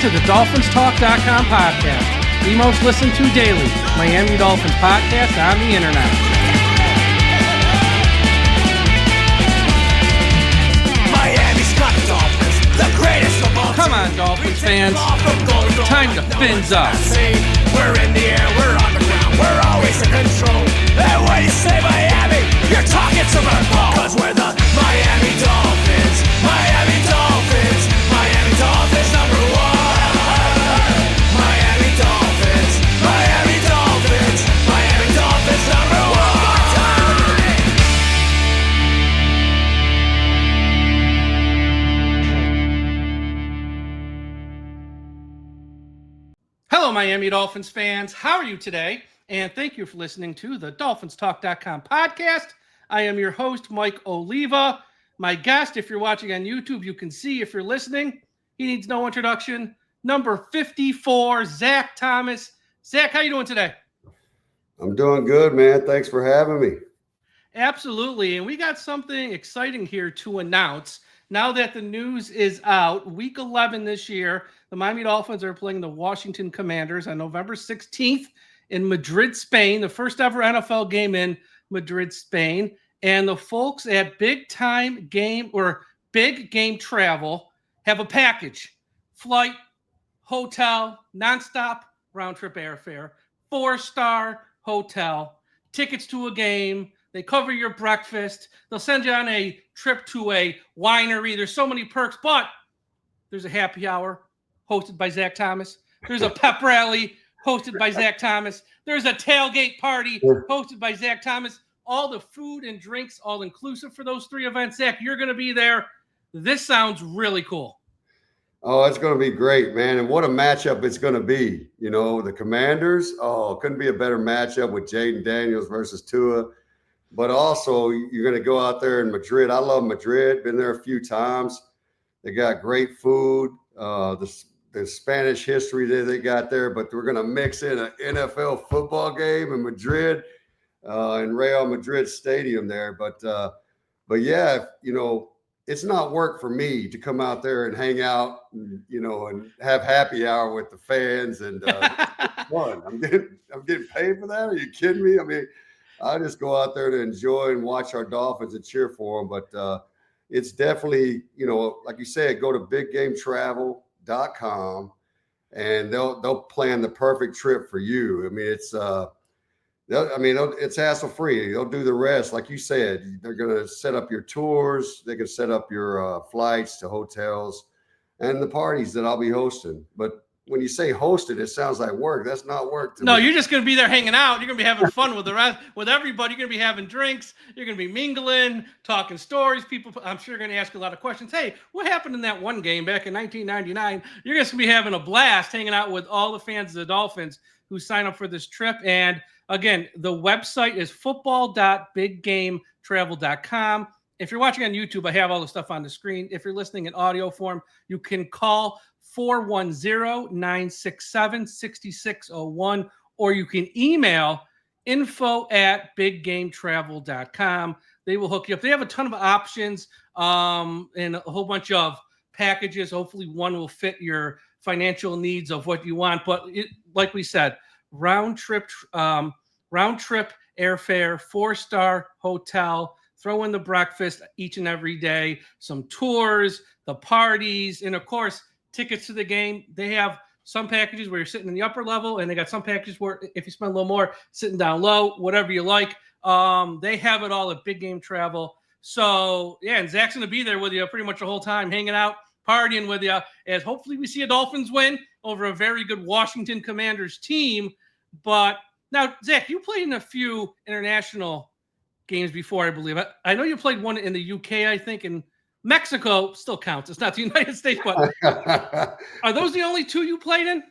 to the DolphinsTalk.com podcast, the most listened to daily Miami Dolphins podcast on the internet. Miami's got the Dolphins, the greatest of all. Come on, Dolphins fans. Time to fins up. We're in the air, we're on the ground, we're always in control. And when you say Miami, you're talking Super Bowl. Cause we're the Miami Dolphins, Miami Dolphins, Miami Dolphins number one. Miami Dolphins, Miami Dolphins, Miami Dolphins number one. Hello, Miami Dolphins fans. How are you today? And thank you for listening to the DolphinsTalk.com podcast. I am your host, Mike Oliva. My guest, if you're watching on YouTube, you can see. If you're listening, he needs no introduction. Number 54, Zach Thomas. Zach, how you doing today? I'm doing good, man. Thanks for having me. Absolutely. And we got something exciting here to announce. Now that the news is out, week 11 this year, the Miami Dolphins are playing the Washington Commanders on November 16th in Madrid, Spain, the first ever NFL game in Madrid, Spain. And the folks at Big Game Travel have a package: flight, hotel, nonstop round-trip airfare, 4-star hotel, tickets to a game. They cover your breakfast. They'll send you on a trip to a winery. There's so many perks, but there's a happy hour hosted by Zach Thomas. There's a pep rally hosted by Zach Thomas. There's a tailgate party hosted by Zach Thomas. All the food and drinks, all inclusive for those three events. Zach, you're going to be there. This sounds really cool. Oh, it's going to be great, man. And what a matchup it's going to be. You know, the Commanders, couldn't be a better matchup with Jaden Daniels versus Tua. But also, you're going to go out there in Madrid. I love Madrid. Been there a few times. They got great food. The Spanish history that they got there. But we're going to mix in an NFL football game in Madrid, in Real Madrid Stadium there. But yeah, you know, it's not work for me to come out there and hang out, and have happy hour with the fans and it's fun. I'm getting paid for that. Are you kidding me? I mean, I just go out there to enjoy and watch our Dolphins and cheer for them. But it's definitely, like you said, go to biggametravel.com and they'll plan the perfect trip for you. I mean, it's hassle-free. They'll do the rest. Like you said, they're going to set up your tours. They can set up your flights to hotels and the parties that I'll be hosting. But when you say hosted, it sounds like work. That's not work to me. No, you're just going to be there hanging out. You're going to be having fun with the rest, with everybody. You're going to be having drinks. You're going to be mingling, talking stories. People, I'm sure, are going to ask a lot of questions. Hey, what happened in that one game back in 1999? You're just going to be having a blast hanging out with all the fans of the Dolphins who sign up for this trip. And again, the website is football.biggametravel.com. If you're watching on YouTube, I have all the stuff on the screen. If you're listening in audio form, you can call 410-967-6601, or you can email info@biggametravel.com. They will hook you up. They have a ton of options and a whole bunch of packages. Hopefully one will fit your financial needs of what you want. But like we said, round trip airfare, 4-star hotel, throw in the breakfast each and every day, some tours, the parties, and of course, tickets to the game. They have some packages where you're sitting in the upper level, and they got some packages where if you spend a little more, sitting down low, whatever you like. They have it all at Big Game Travel. So, yeah, and Zach's going to be there with you pretty much the whole time, hanging out, partying with you, as hopefully we see a Dolphins win over a very good Washington Commanders team. But now, Zach, you played in a few international games before, I believe. I know you played one in the UK, I think, and Mexico still counts. It's not the United States, but are those the only two you played in?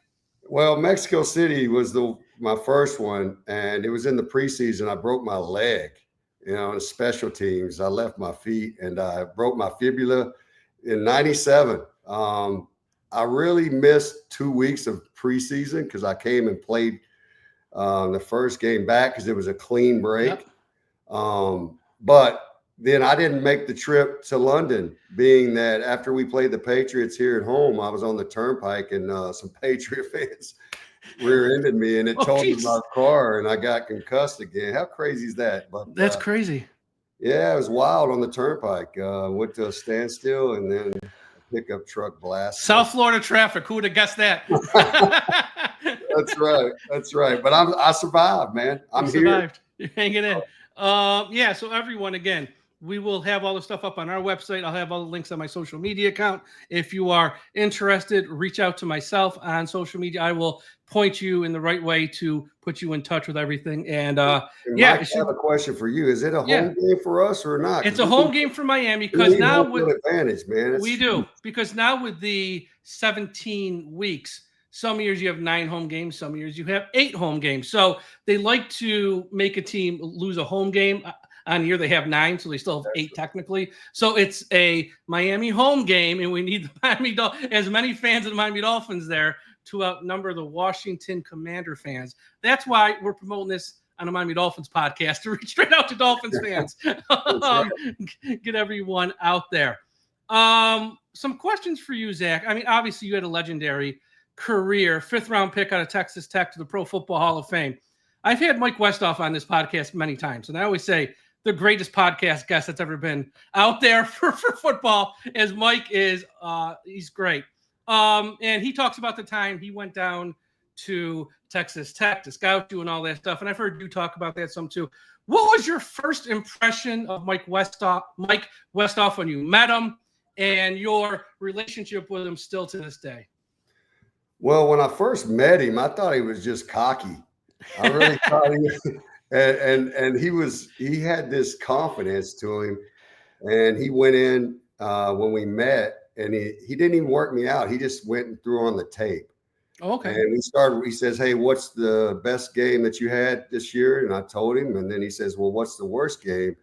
Well, Mexico City was my first one, and it was in the preseason. I broke my leg, in special teams. I left my feet, and I broke my fibula in 97. I really missed 2 weeks of preseason because I came and played the first game back because it was a clean break. Yep. But then I didn't make the trip to London, being that after we played the Patriots here at home, I was on the turnpike and some Patriot fans rear-ended me and it totaled my car and I got concussed again. How crazy is that? But that's crazy. Yeah, it was wild on the turnpike. Went to a standstill and then a pickup truck blast. South Florida traffic. Who would have guessed that? That's right. That's right. But I survived, man. I'm here. You're hanging in. Yeah. So everyone, again, we will have all the stuff up on our website. I'll have all the links on my social media account. If you are interested, reach out to myself on social media. I will point you in the right way to put you in touch with everything. And yeah, Mike, I have a question for you. Is it a home game for us or not? It's a home game for Miami because now with advantage, man. We do, because now with the 17 weeks, some years you have 9 home games, some years you have 8 home games. So they like to make a team lose a home game. On a year they have 9, so they still have 8 technically. So it's a Miami home game, and we need the Miami as many fans of the Miami Dolphins there to outnumber the Washington Commander fans. That's why we're promoting this on the Miami Dolphins podcast, to reach straight out to Dolphins fans. Get everyone out there. Some questions for you, Zach. I mean, obviously you had a legendary career, 5th-round pick out of Texas Tech to the Pro Football Hall of Fame. I've had Mike Westhoff on this podcast many times, and I always say the greatest podcast guest that's ever been out there for football, as Mike is. He's great. And he talks about the time he went down to Texas Tech to scout you and all that stuff. And I've heard you talk about that some too. What was your first impression of Mike Westhoff when you met him, and your relationship with him still to this day? Well, when I first met him, I thought he was just cocky. I really thought and he had this confidence to him, and he went in when we met, and he didn't even work me out. He just went and threw on the tape. Okay. And he says, "Hey, what's the best game that you had this year?" And I told him, and then he says, "Well, what's the worst game?"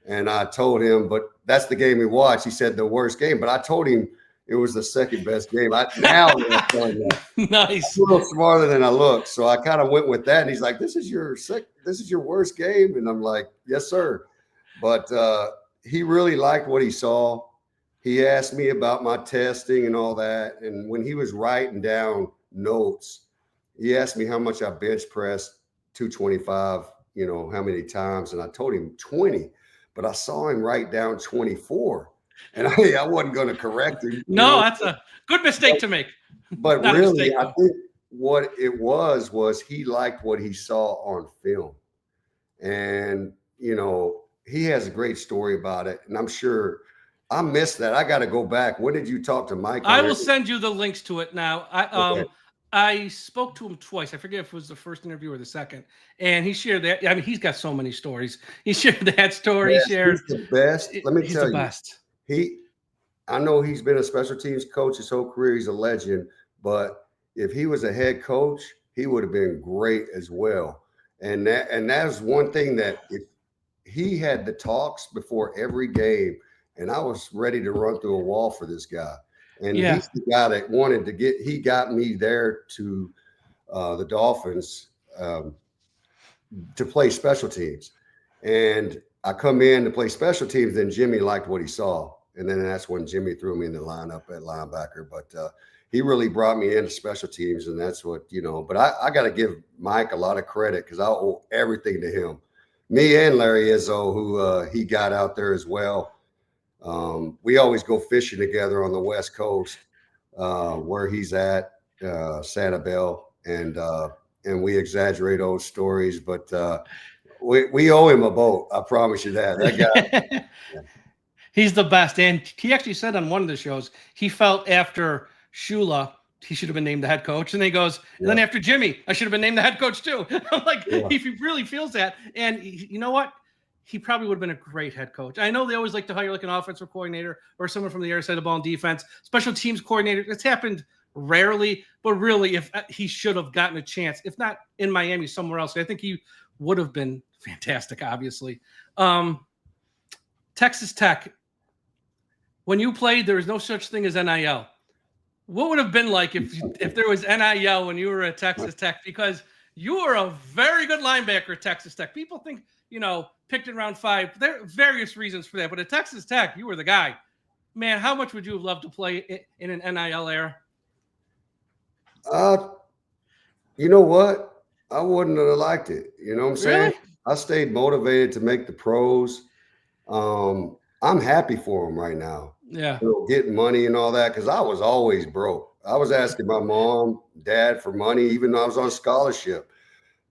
And I told him, but that's the game we watched. He said the worst game, but I told him it was the second best game. Nice. I'm a little smarter than I look, so I kind of went with that. And he's like, "This is your worst game," and I'm like, "Yes, sir." But he really liked what he saw. He asked me about my testing and all that, and when he was writing down notes, he asked me how much I bench pressed 225. How many times, and I told him 20, but I saw him write down 24. And I wasn't going to correct him. No, that's a good mistake to make. But really, I think what it was he liked what he saw on film. And, he has a great story about it. And I'm sure I missed that. I got to go back. When did you talk to Mike? I will send you the links to it now. I spoke to him twice. I forget if it was the first interview or the second. And he shared that. I mean, he's got so many stories. He shared that story. Yes, he shared he's the best. Let me tell you. Best. I know he's been a special teams coach his whole career. He's a legend, but if he was a head coach, he would have been great as well. And that's one thing that if he had the talks before every game, and I was ready to run through a wall for this guy. And he's the guy that he got me there to the Dolphins to play special teams. And I come in to play special teams, then Jimmy liked what he saw. And then that's when Jimmy threw me in the lineup at linebacker. But he really brought me into special teams, and that's what, but I got to give Mike a lot of credit because I owe everything to him. Me and Larry Izzo, who he got out there as well. We always go fishing together on the West Coast where he's at, Sanibel, and we exaggerate those stories, but we owe him a boat. I promise you that. That guy. Yeah. He's the best. And he actually said on one of the shows, he felt after Shula, he should have been named the head coach. And then he goes, and then after Jimmy, I should have been named the head coach too. I'm like, if he really feels that. And you know what? He probably would have been a great head coach. I know they always like to hire like an offensive coordinator or someone from the other side of the ball in defense, special teams coordinator. It's happened rarely, but really, if he should have gotten a chance, if not in Miami, somewhere else, I think he would have been fantastic, obviously. Texas Tech, when you played, there was no such thing as NIL. What would have been like if there was NIL when you were at Texas Tech? Because You are a very good linebacker at Texas Tech. People think, picked in round 5. There are various reasons for that. But at Texas Tech, you were the guy. Man, how much would you have loved to play in an NIL era? You know what? I wouldn't have liked it. You know what I'm saying? Really? I stayed motivated to make the pros. I'm happy for them right now. Yeah. Getting money and all that, because I was always broke. I was asking my mom, dad for money, even though I was on scholarship.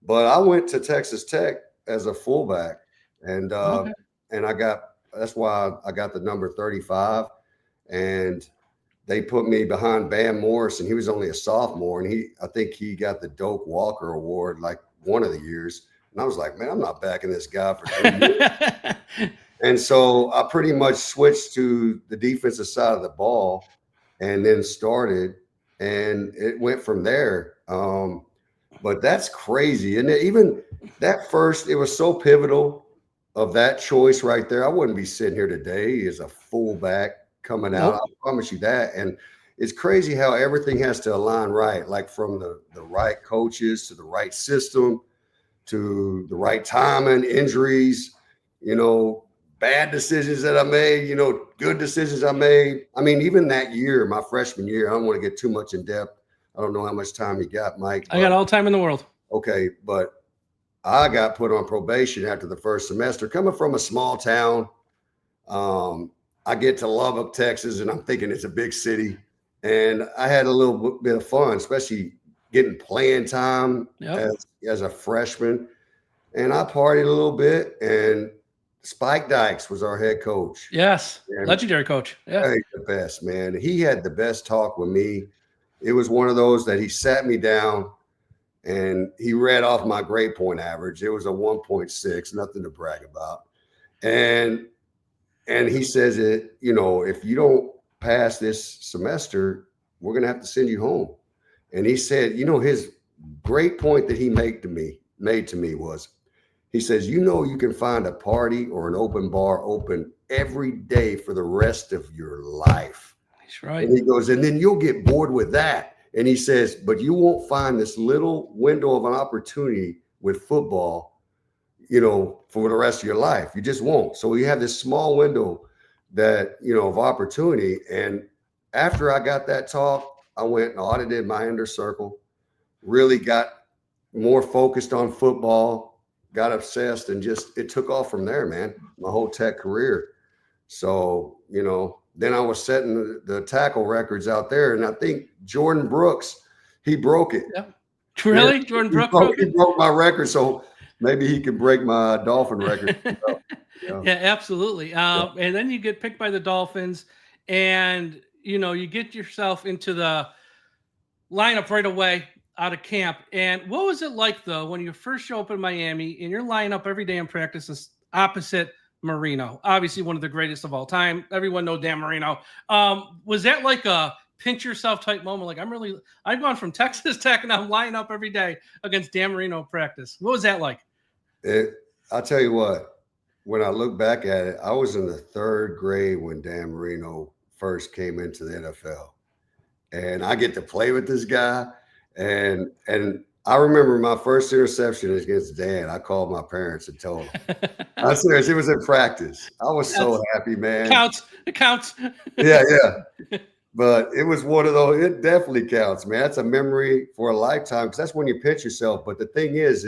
But I went to Texas Tech as a fullback, and that's why I got the number 35. And they put me behind Bam Morris, and he was only a sophomore, and I think he got the Doak Walker Award like one of the years. And I was like, man, I'm not backing this guy for 3 years. And so I pretty much switched to the defensive side of the ball and then started, and it went from there. But that's crazy. And even that first, it was so pivotal of that choice right there. I wouldn't be sitting here today as a fullback coming out. I promise you that. And it's crazy how everything has to align right, like from the right coaches to the right system to the right timing, injuries, bad decisions that I made, good decisions I made. I mean, even that year, my freshman year, I don't want to get too much in depth. I don't know how much time you got, Mike. I got all the time in the world. Okay, but I got put on probation after the first semester. Coming from a small town, I get to Lubbock, Texas, and I'm thinking it's a big city. And I had a little bit of fun, especially getting playing time as a freshman. And I partied a little bit, and Spike Dykes was our head coach. Yes, legendary coach. Yeah, the best, man. He had the best talk with me. It was one of those that he sat me down and he read off my grade point average. It was a 1.6, nothing to brag about. And he says if you don't pass this semester, we're going to have to send you home. And he said, his great point that he made to me was, he says, you can find a party or an open bar open every day for the rest of your life. That's right. And he goes, and then you'll get bored with that. And he says, but you won't find this little window of an opportunity with football, for the rest of your life. You just won't. So you have this small window that, of opportunity. And after I got that talk, I went and audited my inner circle, really got more focused on football, got obsessed, and it took off from there, man, my whole Tech career. So, then I was setting the tackle records out there. And I think Jordan Brooks, he broke it. Yeah. Really? Jordan Brooks broke it? He broke my record. So maybe he could break my Dolphin record. Yeah, absolutely. And then you get picked by the Dolphins, and, you get yourself into the lineup right away out of camp. And what was it like, though, when you first show up in Miami and you're lining up every day in practice opposite Marino, obviously one of the greatest of all time. Everyone knows Dan Marino. Was that like a pinch yourself type moment? Like, I've gone from Texas Tech and I'm lining up every day against Dan Marino practice. What was that like? I'll tell you what, when I look back at it, I was in the 3rd grade when Dan Marino first came into the NFL, and I get to play with this guy. And I remember my first interception against Dan. I called my parents and told them. I'm serious. It was in practice. I was so happy, man. It counts. Yeah. But it was one of those. It definitely counts, man. That's a memory for a lifetime, because that's when you pitch yourself. But the thing is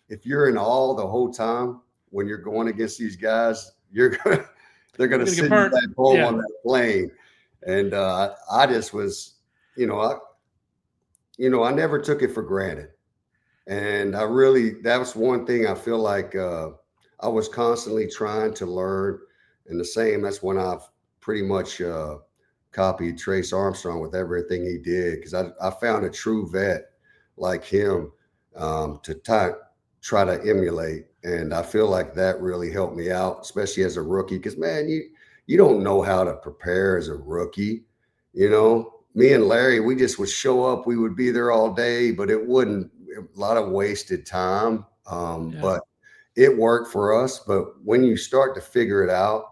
if you're in awe the whole time when you're going against these guys, they're going to send you back home on that plane. And I just was, I never took it for granted. And that was one thing I feel like I was constantly trying to learn. And that's when I've pretty much copied Trace Armstrong with everything he did, because I found a true vet like him to try to emulate. And I feel like that really helped me out, especially as a rookie, because, man, you don't know how to prepare as a rookie. Me and Larry, we just would show up. We would be there all day, but a lot of wasted time. But it worked for us. But when you start to figure it out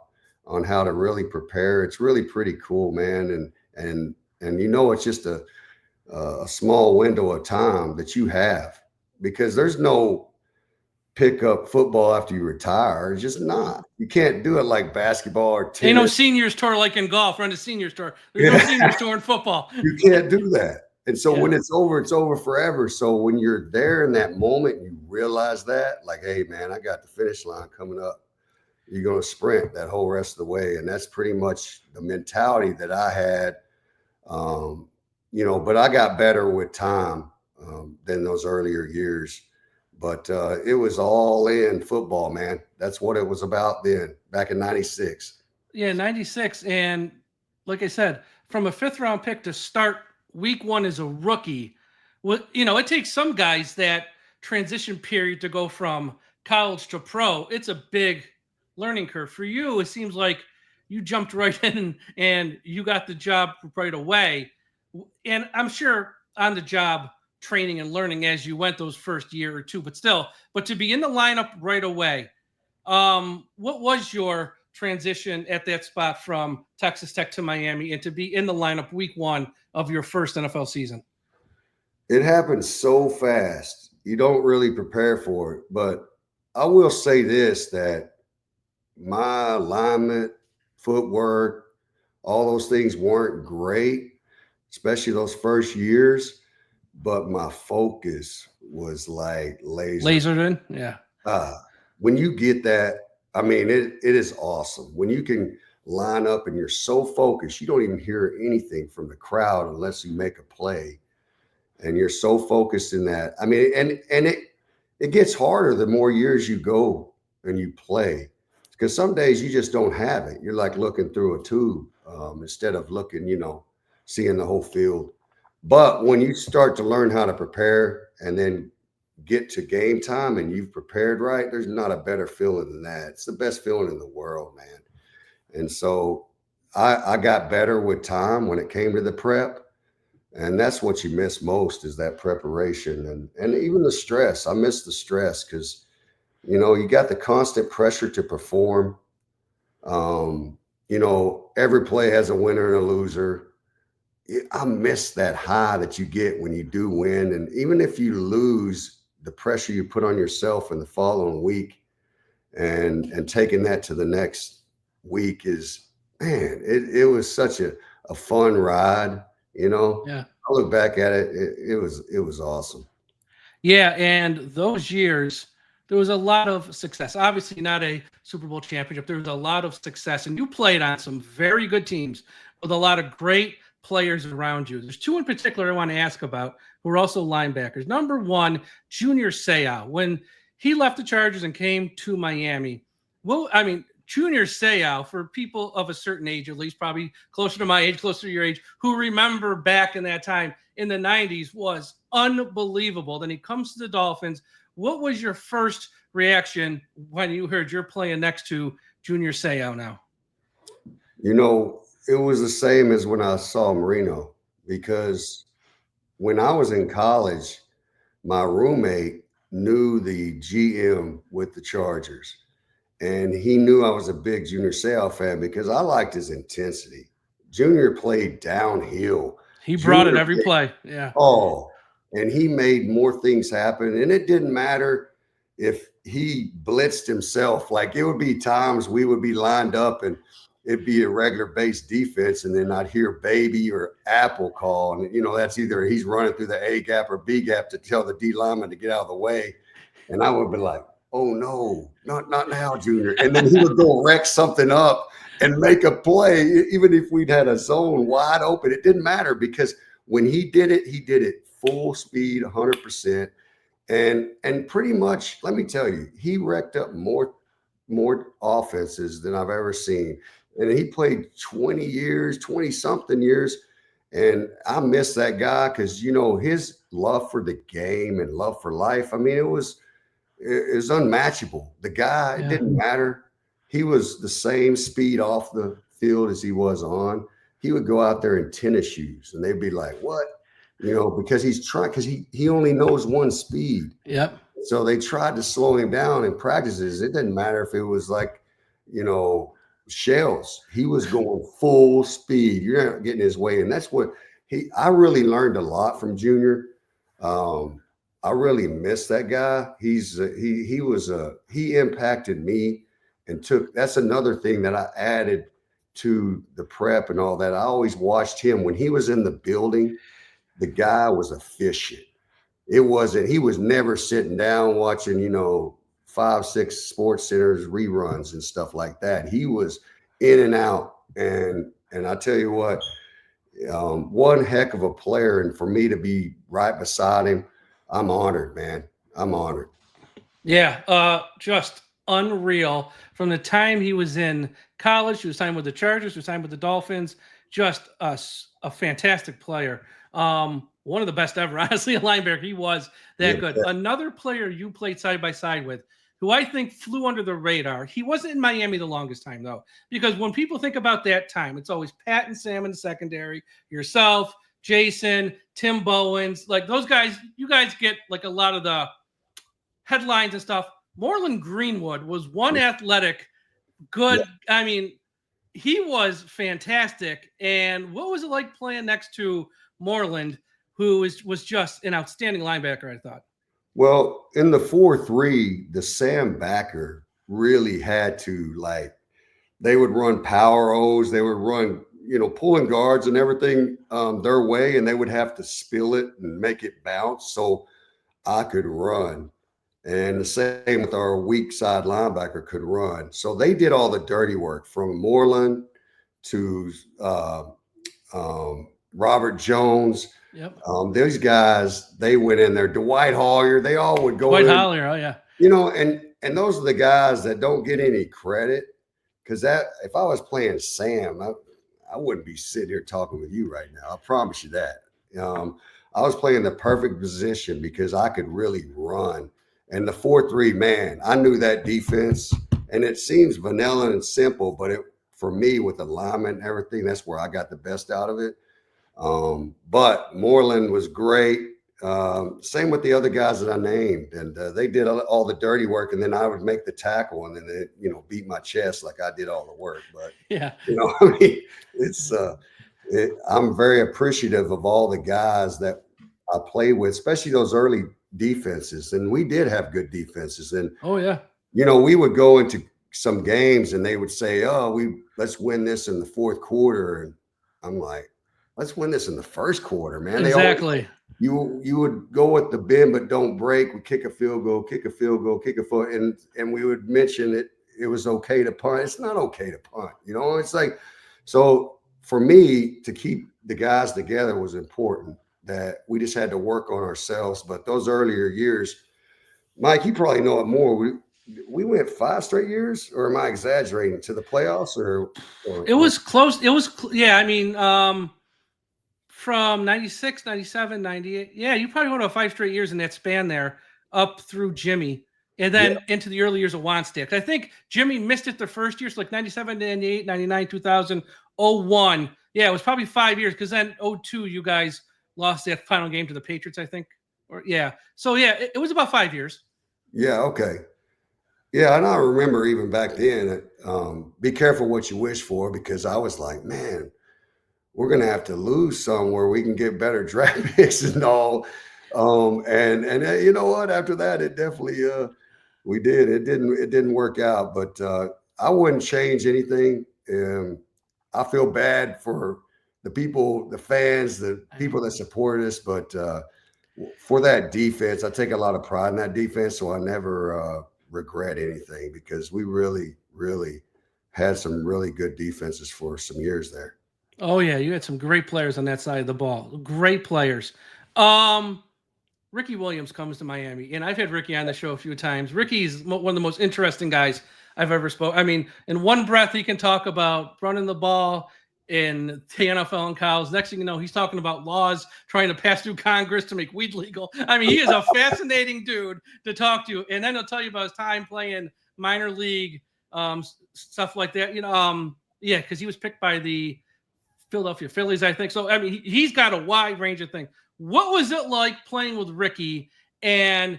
on how to really prepare, it's really pretty cool, man. And it's just a small window of time that you have because there's no pick up football after you retire. It's just not. You can't do it like basketball or tennis. Ain't no seniors tour like in golf. Run a seniors tour. There's no seniors tour in football. You can't do that. And so when it's over forever. So when you're there in that moment, you realize that, like, hey, man, I got the finish line coming up. You're going to sprint that whole rest of the way. And that's pretty much the mentality that I had, but I got better with time than those earlier years. But it was all in football, man. That's what it was about then, back in 96. Yeah, 96. And like I said, from a 5th-round pick to start week 1 as a rookie, it takes some guys that transition period to go from college to pro. It's a big learning curve. For you, it seems like you jumped right in and you got the job right away. And I'm sure on the job training and learning as you went those first year or two, but to be in the lineup right away, what was your transition at that spot from Texas Tech to Miami and to be in the lineup week 1 of your first NFL season? It happened so fast. You don't really prepare for it. But I will say this, that my alignment, footwork, all those things weren't great, especially those first years. But my focus was like lasered in. Yeah. When you get that, I mean, it is awesome. When you can line up and you're so focused, you don't even hear anything from the crowd unless you make a play. And you're so focused in that. I mean, and it gets harder the more years you go and you play. Because some days you just don't have it. You're like looking through a tube instead of looking, seeing the whole field. But when you start to learn how to prepare and then get to game time and you've prepared right, there's not a better feeling than that. It's the best feeling in the world, man. And so I got better with time when it came to the prep. And that's what you miss most, is that preparation and even the stress. I miss the stress because, you got the constant pressure to perform. Every play has a winner and a loser. I miss that high that you get when you do win. And even if you lose, the pressure you put on yourself in the following week and taking that to the next week is, man, it was such a fun ride, Yeah. I look back at it, it was awesome. Yeah. And those years, there was a lot of success. Obviously not a Super Bowl championship. There was a lot of success, and you played on some very good teams with a lot of great players around you. There's 2 in particular I want to ask about who are also linebackers. Number 1, Junior Seau. When he left the Chargers and came to Miami, Junior Seau, for people of a certain age, at least probably closer to my age, closer to your age, who remember back in that time in the 90s, was unbelievable. Then he comes to the Dolphins. What was your first reaction when you heard you're playing next to Junior Seau now? It was the same as when I saw Marino, because when I was in college, my roommate knew the GM with the Chargers, and he knew I was a big Junior Seau fan because I liked his intensity. Junior played downhill. He brought it every play. Yeah. Oh, and he made more things happen. And it didn't matter if he blitzed himself. Like, it would be times we would be lined up and it'd be a regular base defense, and then I'd hear baby or apple call. And, that's either he's running through the A gap or B gap to tell the D lineman to get out of the way. And I would be like, oh, no, not now, Junior. And then he would go wreck something up and make a play. Even if we'd had a zone wide open, it didn't matter, because when he did it full speed, 100%. And pretty much, let me tell you, he wrecked up more offenses than I've ever seen. And he played 20-something years. And I miss that guy because, his love for the game and love for life, I mean, it was unmatchable. The guy, It didn't matter. He was the same speed off the field as he was on. He would go out there in tennis shoes, and they'd be like, what? Because he only knows one speed. Yep. So they tried to slow him down in practices. It didn't matter if it was like, shells. He was going full speed. You're not getting his way. And that's what I really learned a lot from Junior. I really miss that guy. He impacted me and that's another thing that I added to the prep and all that. I always watched him when he was in the building. The guy was efficient. He was never sitting down watching, 5, 6 sports centers reruns and stuff like that. He was in and out. And I tell you what, one heck of a player. And for me to be right beside him, I'm honored, man. I'm honored. Yeah, just unreal. From the time he was in college, he was signed with the Chargers, he was signed with the Dolphins. Just a fantastic player. One of the best ever, honestly, a linebacker. He was that good. Another player you played side by side with, who I think flew under the radar. He wasn't in Miami the longest time, though, because when people think about that time, it's always Pat and Sam in the secondary, yourself, Jason, Tim Bowens, like those guys. You guys get like a lot of the headlines and stuff. Moreland Greenwood was one athletic, good. Yeah. I mean, he was fantastic. And what was it like playing next to Moreland, who was just an outstanding linebacker, I thought? Well, in the 4-3, the Sam backer really had to, they would run power O's. They would run, pulling guards and everything their way, and they would have to spill it and make it bounce so I could run. And the same with our weak side linebacker could run. So they did all the dirty work from Moreland to Robert Jones. Yep. Those guys, they went in there. Dwight Hollier, they all would go Dwight in. Hollier, oh yeah. And those are the guys that don't get any credit, because if I was playing Sam, I wouldn't be sitting here talking with you right now. I promise you that. I was playing the perfect position because I could really run. And the 4-3, man, I knew that defense, and it seems vanilla and simple, but for me, with alignment and everything, that's where I got the best out of it. But Moreland was great. Same with the other guys that I named, and they did all the dirty work, and then I would make the tackle, and then they, beat my chest like I did all the work. But yeah, it's I'm very appreciative of all the guys that I played with, especially those early defenses, and we did have good defenses. And oh yeah, we would go into some games, and they would say, "Oh, let's win this in the fourth quarter," and I'm like, let's win this in the first quarter, man. Exactly. You would go with the bend but don't break. We kick a field goal, kick a field goal, kick a foot, and we would mention it was okay to punt. It's not okay to punt. It's like, so for me to keep the guys together was important, that we just had to work on ourselves. But those earlier years, Mike, you probably know it more. We went 5 straight years, or am I exaggerating, to the playoffs? Or it was close. It was, yeah. I mean, from 96, 97, 98. Yeah, you probably went about 5 straight years in that span there, up through Jimmy, and then into the early years of Wanstick. I think Jimmy missed it the first year, so like 97, 98, 99, 2000, 01. Yeah, it was probably 5 years, because then 02, you guys lost that final game to the Patriots, I think. So yeah, it was about 5 years. Yeah, okay. Yeah, and I remember even back then, be careful what you wish for, because I was like, man, we're going to have to lose somewhere we can get better draft picks and all. And you know what? After that, it definitely we did. It didn't work out, but I wouldn't change anything. I feel bad for the people, the fans, the people that support us, but for that defense, I take a lot of pride in that defense, so I never regret anything, because we really, really had some really good defenses for some years there. Oh yeah, you had some great players on that side of the ball. Great players. Ricky Williams comes to Miami, and I've had Ricky on the show a few times. Ricky's one of the most interesting guys I've ever spoken. I mean, in one breath, he can talk about running the ball in the NFL and college. Next thing you know, he's talking about laws trying to pass through Congress to make weed legal. I mean, he is a fascinating dude to talk to. And then he'll tell you about his time playing minor league stuff like that. Because he was picked by the Philadelphia Phillies, I think. So, I mean, he's got a wide range of things. What was it like playing with Ricky? And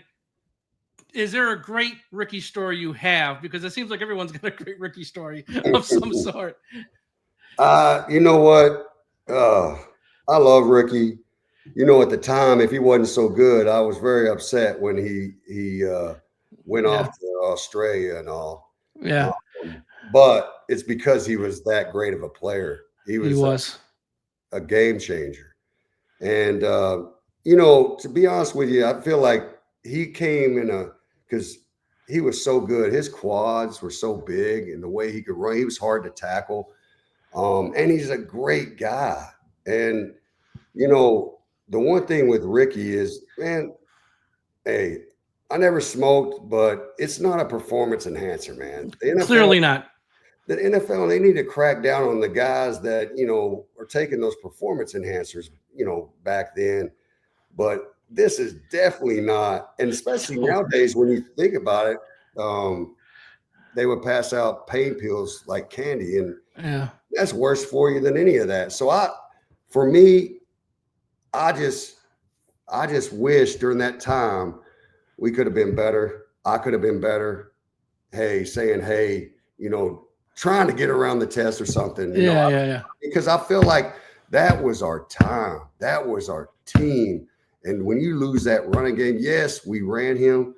is there a great Ricky story you have? Because it seems like everyone's got a great Ricky story of some sort. You know what? I love Ricky. at the time, if he wasn't so good, I was very upset when he went Yeah. off to Australia and all. Yeah, But it's because he was that great of a player. He he was was. a game changer. And to be honest with you, I feel like he came because he was so good. His quads were so big, and the way he could run, he was hard to tackle. And he's a great guy. And the one thing with Ricky is, man, hey, I never smoked, but it's not a performance enhancer, man. Clearly not. The NFL, they need to crack down on the guys that, are taking those performance enhancers, back then. But this is definitely not, and especially nowadays when you think about it, they would pass out pain pills like candy, and Yeah. that's worse for you than any of that. So for me, I just wish during that time we could have been better. I could have been better. Hey, trying to get around the test or something. Yeah. Because I feel like that was our time. That was our team. And when you lose that running game, yes, we ran him.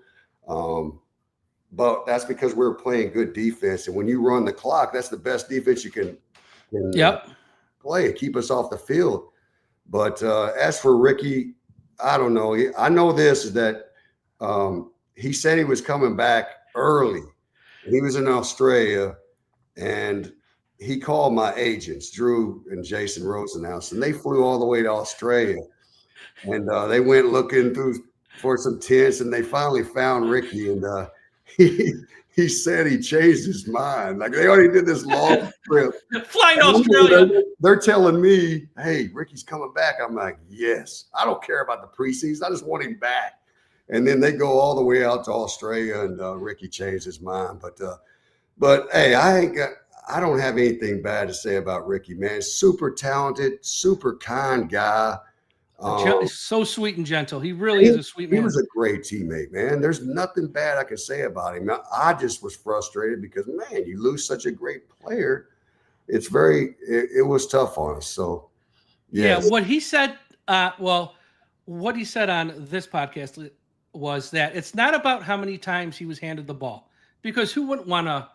But that's because we were playing good defense. And when you run the clock, that's the best defense you can Yep. play, keep us off the field. But as for Ricky, I don't know. I know this is that he said he was coming back early. He was in Australia, and he called my agents, Drew and Jason Rosenhaus, and they flew all the way to Australia. And they went looking for some tents, and they finally found Ricky. And he said he changed his mind. Like, they already did this long trip. Flying to Australia. They're telling me, hey, Ricky's coming back. I'm like, yes. I don't care about the preseason. I just want him back. And then they go all the way out to Australia, and Ricky changed his mind. But hey, I don't have anything bad to say about Ricky, man. Super talented, super kind guy. So sweet and gentle. He really is a sweet man. He was a great teammate, man. There's nothing bad I can say about him. I just was frustrated because, man, you lose such a great player. It was tough on us. So, yes. Yeah, what he said, what he said on this podcast was that it's not about how many times he was handed the ball, because who wouldn't want to,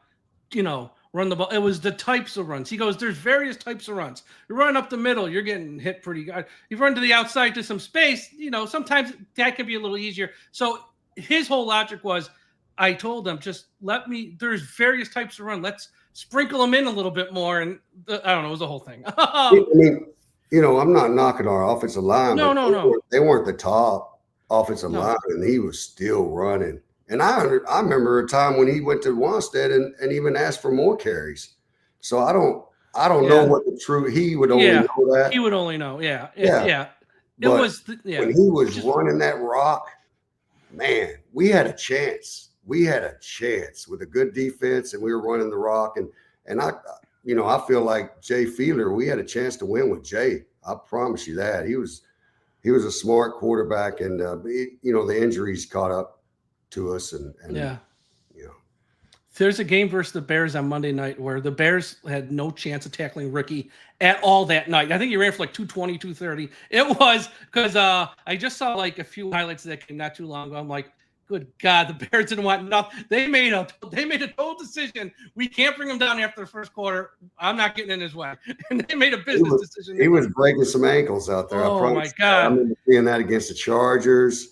run the ball? It was the types of runs. He goes, there's various types of runs. You run up the middle, you're getting hit pretty good. You run to the outside to some space, sometimes that can be a little easier. So his whole logic was, I told him, there's various types of run. Let's sprinkle them in a little bit more. And I don't know, it was the whole thing. I mean, I'm not knocking our offensive line. No. They weren't the top offensive line, and he was still running. And I remember a time when he went to Wanstead and even asked for more carries. So I don't know what the true. He would only know that. He would only know. Yeah. When he was running that rock, man, we had a chance. We had a chance with a good defense, and we were running the rock. And I feel like Jay Fiedler, we had a chance to win with Jay. I promise you that. He was a smart quarterback, and the injuries caught up to us, and there's a game versus the Bears on Monday night where the Bears had no chance of tackling Ricky at all that night. I think he ran for like 220, 230. It was because I just saw like a few highlights that came not too long ago. I'm like, good God, the Bears didn't want nothing. They made a total decision. We can't bring him down after the first quarter. I'm not getting in his way. And they made a business decision. He was breaking some ankles out there. Oh my God! I remember seeing that against the Chargers.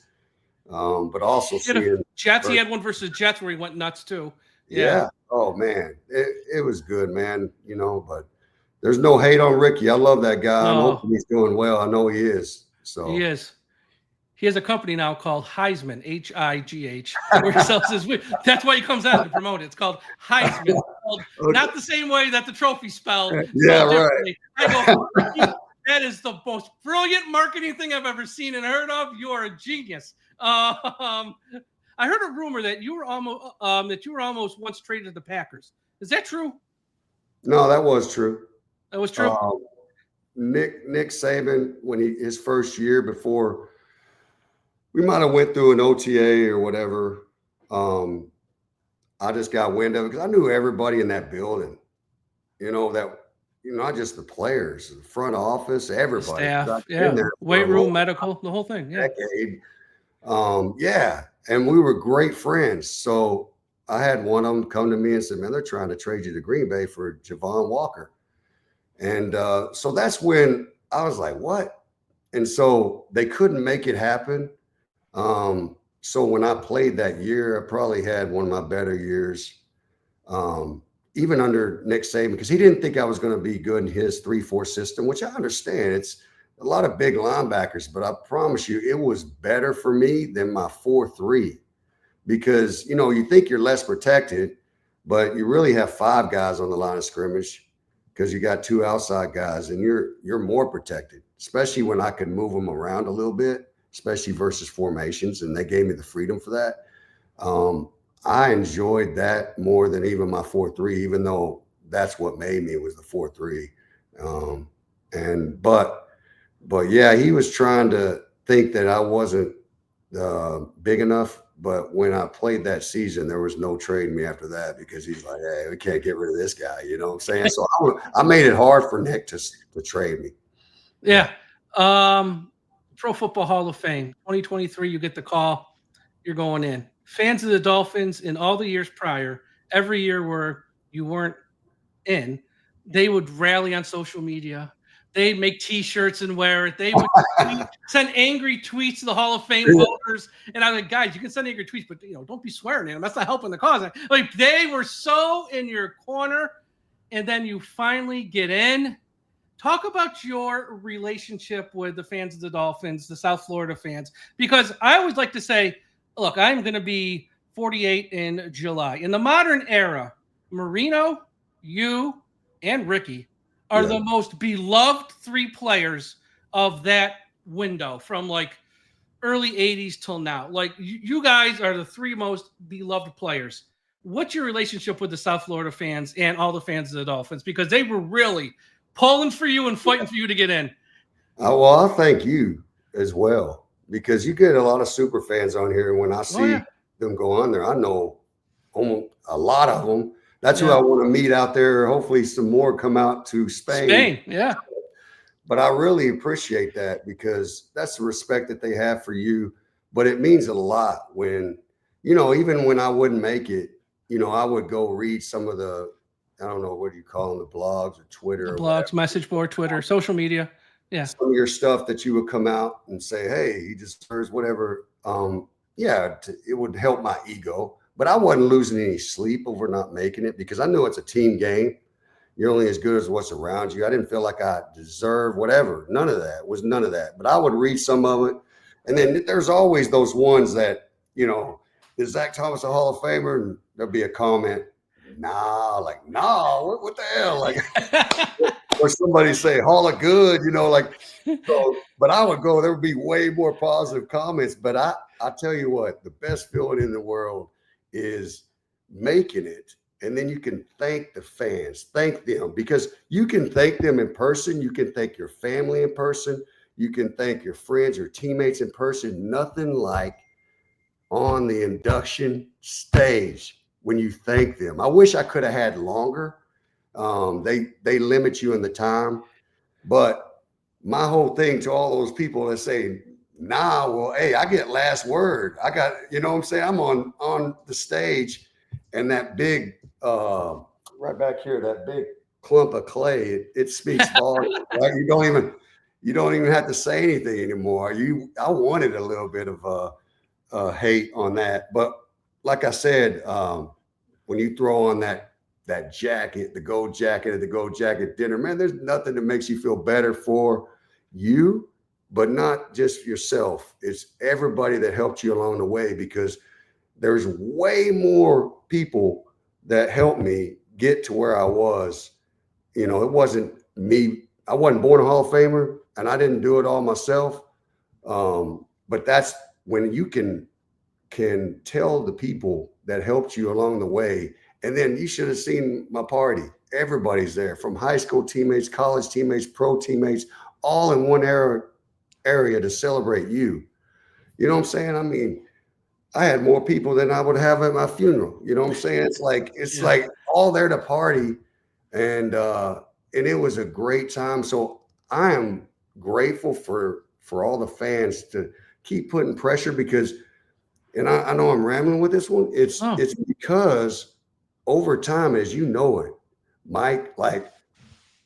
But also seeing Jets, he had one versus Jets where he went nuts too. Yeah. Oh man, it was good, man. But there's no hate on Ricky. I love that guy. No. I'm hoping he's doing well. I know he is. So he is. He has a company now called Heisman, H-I-G-H, where he sells his. That's why he comes out to promote it. It's called Heisman, not the same way that the trophy's spelled. Yeah, right. I go, that is the most brilliant marketing thing I've ever seen and heard of. You are a genius. I heard a rumor that you were almost once traded to the Packers. Is that true? No, that was true. That was true. Nick Saban, when his first year before, we might have went through an OTA or whatever. I just got wind of it because I knew everybody in that building. not just the players, the front office, The everybody. 'Cause staff, I've been yeah. there for Weight a room, long medical, the whole thing, yeah. decade. Yeah, and we were great friends. So I had one of them come to me and said, "Man, they're trying to trade you to Green Bay for Javon Walker." And so that's when I was like, "What?" And so they couldn't make it happen. So when I played that year, I probably had one of my better years, even under Nick Saban, because he didn't think I was going to be good in his 3-4 system, which I understand. It's a lot of big linebackers, but I promise you, it was better for me than my 4-3 because you think you're less protected, but you really have 5 guys on the line of scrimmage because you got 2 outside guys, and you're more protected, especially when I could move them around a little bit, especially versus formations, and they gave me the freedom for that. I enjoyed that more than even my 4-3, even though that's what made me was the 4-3. But yeah, he was trying to think that I wasn't big enough. But when I played that season, there was no trading me after that because he's like, "Hey, we can't get rid of this guy." You know what I'm saying? So I made it hard for Nick to trade me. Yeah. Pro Football Hall of Fame, 2023, you get the call, you're going in. Fans of the Dolphins in all the years prior, every year where you weren't in, they would rally on social media. They'd make T-shirts and wear it. They would send angry tweets to the Hall of Fame voters. And I'm like, guys, you can send angry tweets, but don't be swearing at them. That's not helping the cause. Like they were so in your corner, and then you finally get in. Talk about your relationship with the fans of the Dolphins, the South Florida fans, because I always like to say, look, I'm going to be 48 in July. In the modern era, Marino, you, and Ricky are the most beloved 3 players of that window from like early 80s till now. Like you guys are the 3 most beloved players. What's your relationship with the South Florida fans and all the fans of the Dolphins? Because they were really pulling for you and fighting for you to get in. Well, I thank you as well because you get a lot of super fans on here. When I see them go on there, I know almost a lot of them. That's who I want to meet out there. Hopefully some more come out to Spain. Yeah. But I really appreciate that because that's the respect that they have for you. But it means a lot when, even when I wouldn't make it, I would go read some of the, I don't know, what do you call them, the blogs or Twitter? The blogs, message board, Twitter, social media. Yeah. Some of your stuff that you would come out and say, "Hey, he deserves whatever." It would help my ego. But I wasn't losing any sleep over not making it because I knew it's a team game. You're only as good as what's around you. I didn't feel like I deserved whatever. None of that. But I would read some of it. And then there's always those ones that, is Zach Thomas a Hall of Famer? And there'll be a comment, nah, what the hell? Like, or somebody say Hall of Good, but I would go, there would be way more positive comments. But I tell you what, the best feeling in the world is making it. And then you can thank the fans, thank them, because you can thank them in person. You can thank your family in person. You can thank your friends or teammates in person. Nothing like on the induction stage when you thank them. I wish I could have had longer. They limit you in the time. But my whole thing to all those people that say, nah, well, hey, I get last word. I got, what I'm saying? I'm on the stage and that big, right back here, that big clump of clay, it speaks volume, right? You don't even have to say anything anymore. I wanted a little bit of hate on that. But like I said, when you throw on that jacket, the gold jacket at the gold jacket dinner, man, there's nothing that makes you feel better for you, but not just yourself. It's everybody that helped you along the way, because there's way more people that helped me get to where I was. It wasn't me. I wasn't born a Hall of Famer, and I didn't do it all myself. But that's when you can tell the people that helped you along the way. And then you should have seen my party. Everybody's there, from high school teammates, college teammates, pro teammates, all in one area to celebrate you. You know what I'm saying? I mean, I had more people than I would have at my funeral. You know what I'm saying? It's like all there to party. And it was a great time. So I am grateful for all the fans to keep putting pressure because, and I know I'm rambling with this one. It's because over time, as you know it, Mike, like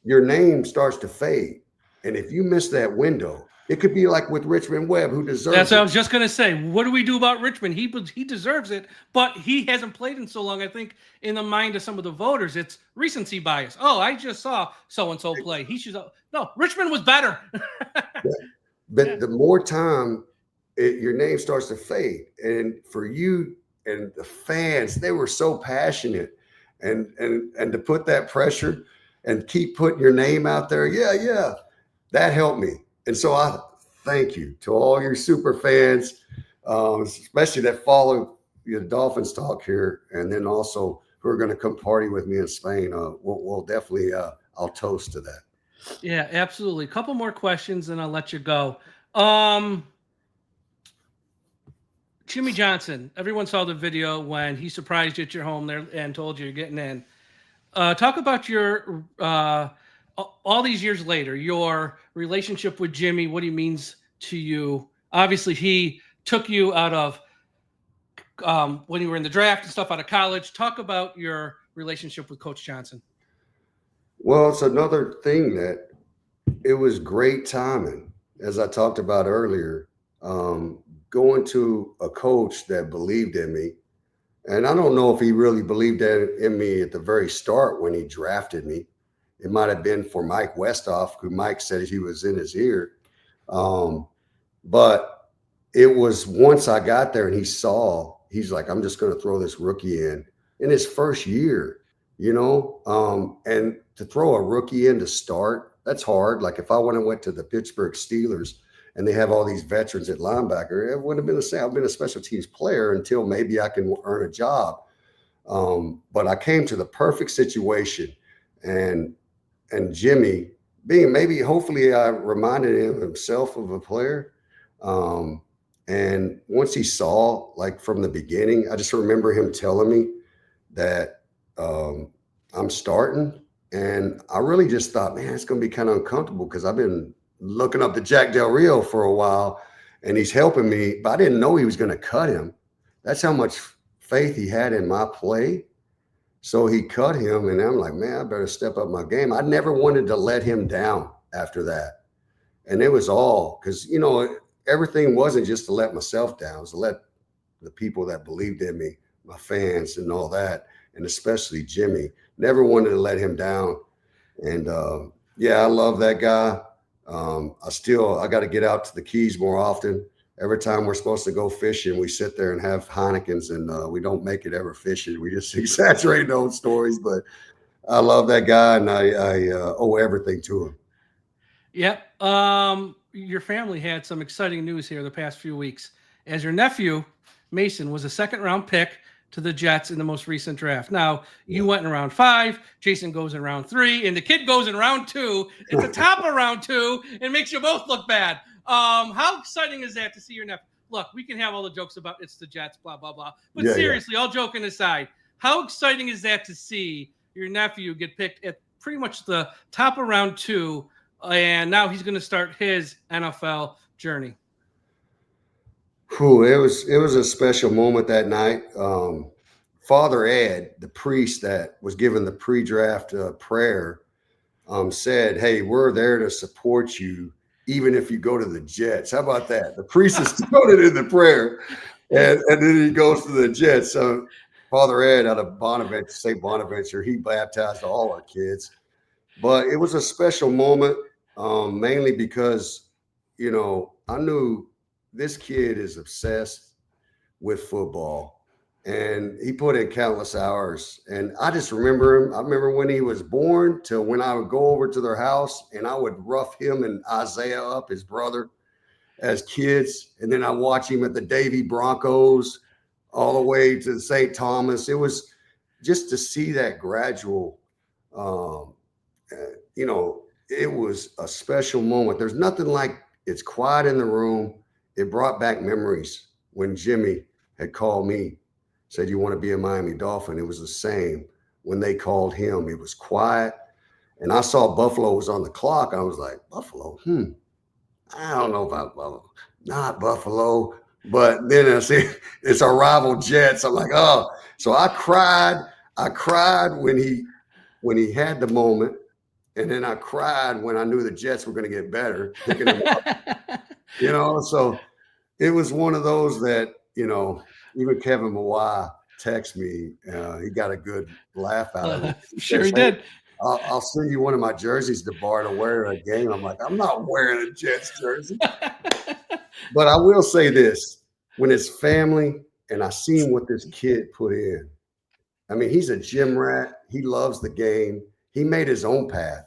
your name starts to fade. And if you miss that window, it could be like with Richmond Webb, who That's deserves what I it. was just gonna say. What do we do about Richmond? He deserves it, but he hasn't played in so long. I think in the mind of some of the voters, it's recency bias. Oh, I just saw so and so play. He should. No, Richmond was better. But the more time, your name starts to fade. And for you and the fans, they were so passionate, and to put that pressure and keep putting your name out there, yeah, that helped me. And so I thank you to all your super fans, especially that follow the Dolphins talk here, and then also who are going to come party with me in Spain. We'll definitely I'll toast to that. Yeah, absolutely. A couple more questions, and I'll let you go. Jimmy Johnson. Everyone saw the video when he surprised you at your home there and told you you're getting in. Talk about your all these years later, your relationship with Jimmy, what he means to you. Obviously, he took you out of when you were in the draft and stuff out of college. Talk about your relationship with Coach Johnson. Well, it's another thing that it was great timing, as I talked about earlier. Going to a coach that believed in me. And I don't know if he really believed that in me at the very start when he drafted me. It might have been for Mike Westhoff, who Mike said he was in his ear. But it was once I got there and he's like, I'm just going to throw this rookie in his first year, and to throw a rookie in to start, that's hard. Like if I went to the Pittsburgh Steelers and they have all these veterans at linebacker, it wouldn't have been the same. I've been a special teams player until maybe I can earn a job. But I came to the perfect situation, and Jimmy being hopefully I reminded him himself of a player. And once he saw, like from the beginning, I just remember him telling me that I'm starting. And I really just thought, man, it's going to be kind of uncomfortable because I've been looking up to Jack Del Rio for a while and he's helping me, but I didn't know he was going to cut him. That's how much faith he had in my play. So he cut him, and I'm like, man, I better step up my game. I never wanted to let him down after that. And it was all because, everything wasn't just to let myself down. It was to let the people that believed in me, my fans and all that, and especially Jimmy, never wanted to let him down. And I love that guy. I got to get out to the Keys more often. Every time we're supposed to go fishing, we sit there and have Heinekens, and we don't make it ever fishing. We just exaggerate those stories. But I love that guy, and I owe everything to him. Yep. Your family had some exciting news here the past few weeks, as your nephew Mason was a second-round pick to the Jets in the most recent draft. Now, you went in round 5, Jason goes in round 3, and the kid goes in round 2 at the top of round 2 and makes you both look bad. How exciting is that to see your nephew? Look, we can have all the jokes about it's the Jets, blah, blah, blah. But seriously, all joking aside, how exciting is that to see your nephew get picked at pretty much the top of round 2, and now he's going to start his NFL journey? It was a special moment that night. Father Ed, the priest that was given the pre-draft prayer, said, "Hey, we're there to support you, even if you go to the Jets." How about that? The priest is quoted in the prayer, and then he goes to the Jets. So Father Ed out of Bonaventure, St. Bonaventure, he baptized all our kids. But it was a special moment, mainly because, I knew this kid is obsessed with football, and he put in countless hours. And I just remember him. I remember when he was born to when I would go over to their house and I would rough him and Isaiah up, his brother, as kids. And then I watch him at the Davie Broncos all the way to St. Thomas. It was just to see that gradual, it was a special moment. There's nothing like it's quiet in the room. It brought back memories when Jimmy had called me, said, "You want to be a Miami Dolphin?" It was the same when they called him. It was quiet. And I saw Buffalo was on the clock. I was like, Buffalo? I don't know about Buffalo. Not Buffalo. But then I see it's our rival Jets. I'm like, oh. So I cried. I cried when he had the moment. And then I cried when I knew the Jets were going to get better. Picking them up. So it was one of those that, even Kevin Mawai texted me. He got a good laugh out of it. Sure he did. I'll send you one of my jerseys to bar to wear at a game. I'm like, I'm not wearing a Jets jersey. But I will say this. When it's family and I seen what this kid put in, I mean, he's a gym rat. He loves the game. He made his own path.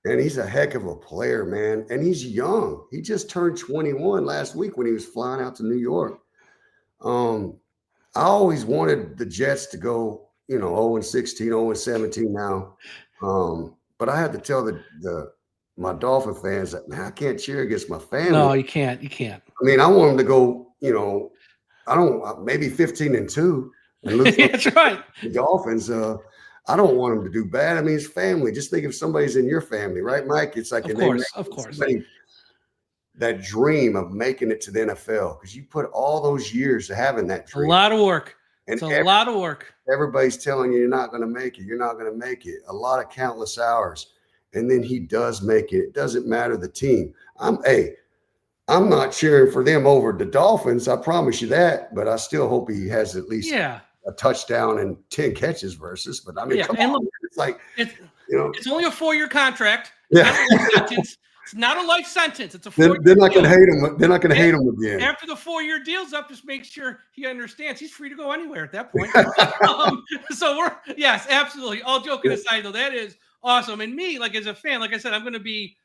And he's a heck of a player, man. And he's young. He just turned 21 last week when he was flying out to New York. I always wanted the Jets to go, 0-16, 0-17 now. But I had to tell my Dolphin fans that, man, I can't cheer against my family. No, you can't. You can't. I mean, I want them to go, maybe 15-2 and lose. That's right. The Dolphins. I don't want them to do bad. I mean, it's family. Just think if somebody's in your family, right, Mike? It's like, of course. That dream of making it to the NFL, because you put all those years of having that dream. A lot of work. And it's a lot of work. Everybody's telling you you're not going to make it. You're not going to make it. A lot of countless hours. And then he does make it. It doesn't matter the team. I'm not cheering for them over the Dolphins. I promise you that. But I still hope he has at least a touchdown and 10 catches versus. But I mean, come on. Look, it's like, it's only a 4-year contract. Yeah. It's not a life sentence. It's a 4-year They're not going to hate him. They're not going to hate him again. After the 4-year deal's up, just make sure he understands he's free to go anywhere at that point. Yes, absolutely. All joking aside, though, that is awesome. And me, like as a fan, like I said, I'm going to be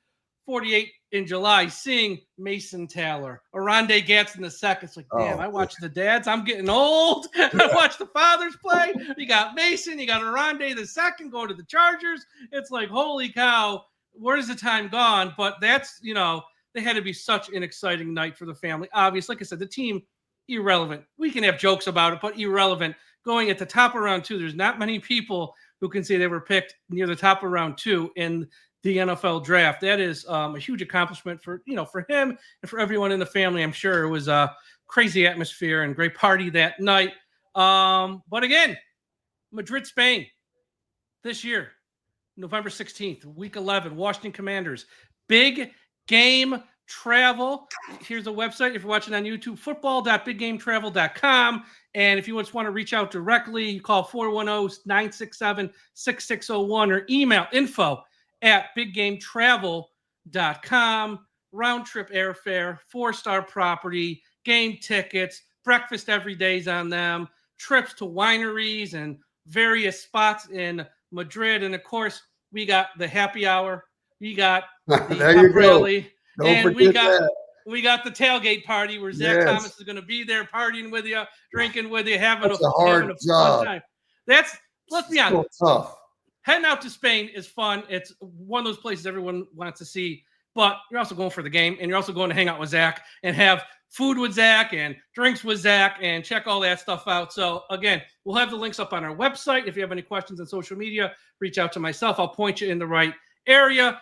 48 in July, seeing Mason Taylor, Oronde Gadsden II. It's like, damn, I watch the dads. I'm getting old. I watch the fathers play. You got Mason, you got Oronde II going to the Chargers. It's like, holy cow, where's the time gone? But that's, they had to be such an exciting night for the family. Obviously, like I said, the team, irrelevant. We can have jokes about it, but irrelevant. Going at the top of round 2, there's not many people who can say they were picked near the top of round 2 in the NFL draft. That is a huge accomplishment for him and for everyone in the family. I'm sure it was a crazy atmosphere and great party that night. But again, Madrid, Spain this year, November 16th, week 11, Washington Commanders, big game travel. Here's a website if you're watching on YouTube, football.biggametravel.com. And if you just want to reach out directly, you call 410-967-6601 or email info@biggametravel.com. Round trip airfare, 4-star property, game tickets, breakfast every day's on them, trips to wineries and various spots in Madrid. And of course, we got the happy hour. We got the pep rally. And we got the tailgate party where Zach Thomas is going to be there partying with you, drinking with you, having a fun time. Let's be honest. So tough. Heading out to Spain is fun. It's one of those places everyone wants to see, but you're also going for the game, and you're also going to hang out with Zach and have food with Zach and drinks with Zach and check all that stuff out. So again, we'll have the links up on our website. If you have any questions on social media, reach out to myself. I'll point you in the right area,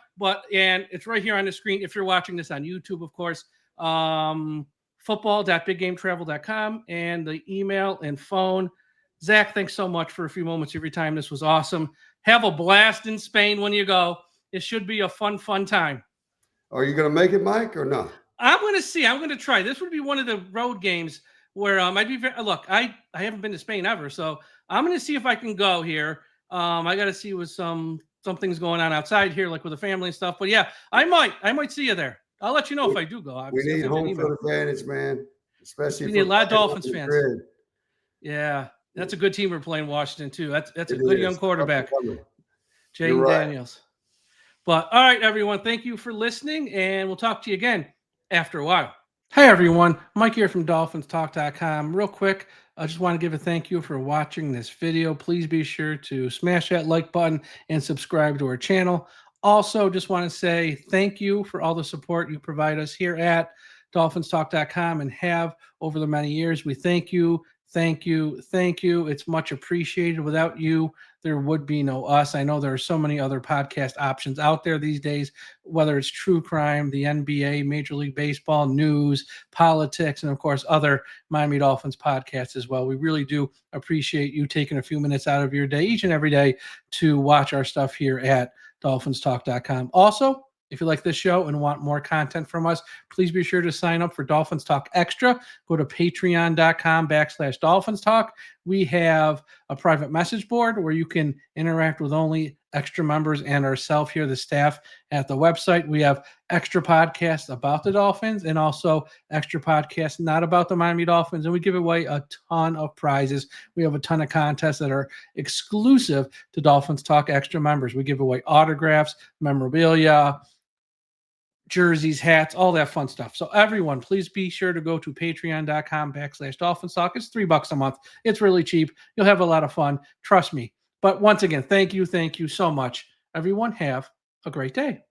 and it's right here on the screen. If you're watching this on YouTube, of course, football.biggametravel.com and the email and phone. Zach, thanks so much for a few moments of your time. This was awesome. Have a blast in Spain when you go. It should be a fun time. Are you going to make it, Mike, or no? I'm going to see. I'm going to try. This would be one of the road games where I'd be look, I haven't been to Spain ever, so I'm going to see if I can go here. I got to see with some things going on outside here, like with the family and stuff. But yeah, I might see you there. I'll let you know if I do go. We need home field advantage, man. Especially we need a lot of Dolphins fans. Yeah, that's a good team we're playing Washington too. That's a good young quarterback, Jaden Daniels. But all right, everyone, thank you for listening, and we'll talk to you again after a while. Hey, everyone. Mike here from DolphinsTalk.com. Real quick, I just want to give a thank you for watching this video. Please be sure to smash that like button and subscribe to our channel. Also, just want to say thank you for all the support you provide us here at DolphinsTalk.com and have over the many years. We thank you. Thank you. Thank you. It's much appreciated. Without you, there would be no us. I know there are so many other podcast options out there these days, whether it's true crime, the NBA, Major League Baseball, news, politics, and of course, other Miami Dolphins podcasts as well. We really do appreciate you taking a few minutes out of your day each and every day to watch our stuff here at DolphinsTalk.com. Also, if you like this show and want more content from us, please be sure to sign up for Dolphins Talk Extra. Go to patreon.com/DolphinsTalk. We have a private message board where you can interact with only extra members and ourselves here, the staff at the website. We have extra podcasts about the Dolphins and also extra podcasts not about the Miami Dolphins. And we give away a ton of prizes. We have a ton of contests that are exclusive to Dolphins Talk Extra members. We give away autographs, memorabilia, jerseys, hats, all that fun stuff. So everyone, please be sure to go to patreon.com/DolphinsTalk. It's $3 a month. It's really cheap. You'll have a lot of fun. Trust me. But once again, thank you so much. Everyone have a great day.